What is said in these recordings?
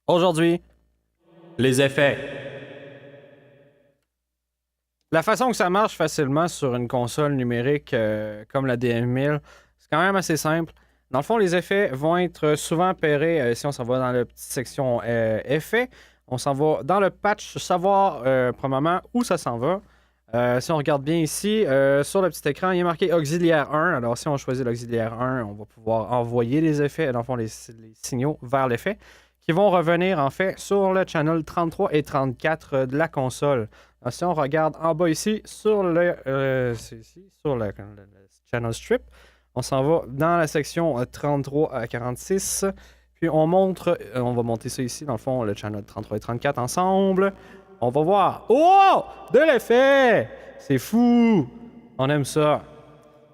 Aujourd'hui, les effets. La façon que ça marche facilement sur une console numérique comme la DM1000, c'est quand même assez simple. Dans le fond, les effets vont être souvent pairés. Si on s'en va dans la petite section effets, on s'en va dans le patch, savoir premièrement où ça s'en va. Si on regarde bien ici, sur le petit écran, il est marqué auxiliaire 1. Alors, si on choisit l'auxiliaire 1, on va pouvoir envoyer les effets, dans le fond, les signaux vers l'effet, qui vont revenir, en fait, sur le channel 33 et 34 de la console. Alors, si on regarde en bas ici, sur le channel strip, on s'en va dans la section 33 à 46. Puis, on va monter ça ici, dans le fond, le channel 33 et 34 ensemble. On va voir. Oh! De l'effet! C'est fou! On aime ça.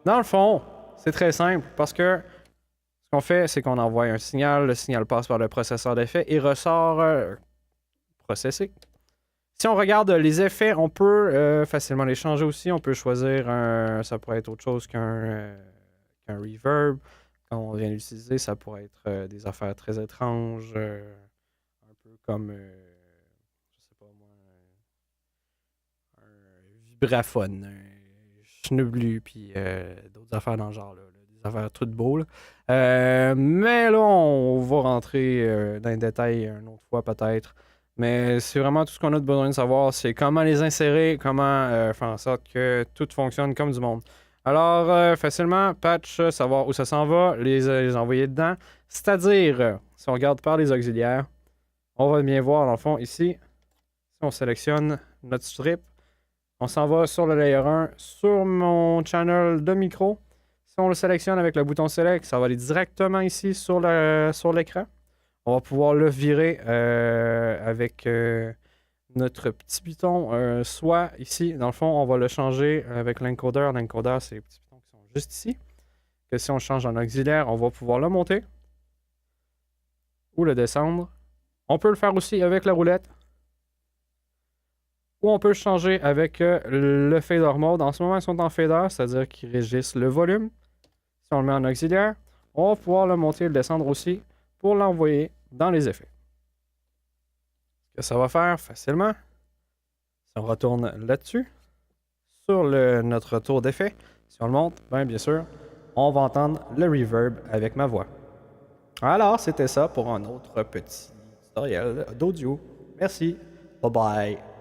Dans le fond, c'est très simple parce que ce qu'on fait, c'est qu'on envoie un signal. Le signal passe par le processeur d'effet et ressort processé. Si on regarde les effets, on peut facilement les changer aussi. On peut choisir ça pourrait être autre chose qu'un reverb. Quand on vient l'utiliser, ça pourrait être des affaires très étranges. Un peu comme vibraphone, un schnublu, puis d'autres affaires dans le genre, là, des affaires toutes beaux. Mais là, on va rentrer dans les détails une autre fois peut-être. Mais c'est vraiment tout ce qu'on a besoin de savoir, c'est comment les insérer, comment faire en sorte que tout fonctionne comme du monde. Alors, facilement, patch, savoir où ça s'en va, les envoyer dedans. C'est-à-dire, si on regarde par les auxiliaires, on va bien voir dans le fond ici, si on sélectionne notre strip, on s'en va sur le layer 1, sur mon channel de micro. Si on le sélectionne avec le bouton Select, ça va aller directement ici sur l'écran. On va pouvoir le virer avec notre petit bouton, soit ici, dans le fond, on va le changer avec l'encoder. L'encoder, c'est les petits boutons qui sont juste ici. Que si on change en auxiliaire, on va pouvoir le monter ou le descendre. On peut le faire aussi avec la roulette. Ou on peut changer avec le fader mode. En ce moment, ils sont en fader, c'est-à-dire qu'ils régissent le volume. Si on le met en auxiliaire, on va pouvoir le monter et le descendre aussi pour l'envoyer dans les effets. Ce que ça va faire facilement, si on retourne là-dessus, sur notre tour d'effet, si on le monte, bien sûr, on va entendre le reverb avec ma voix. Alors, c'était ça pour un autre petit tutoriel d'audio. Merci. Bye bye.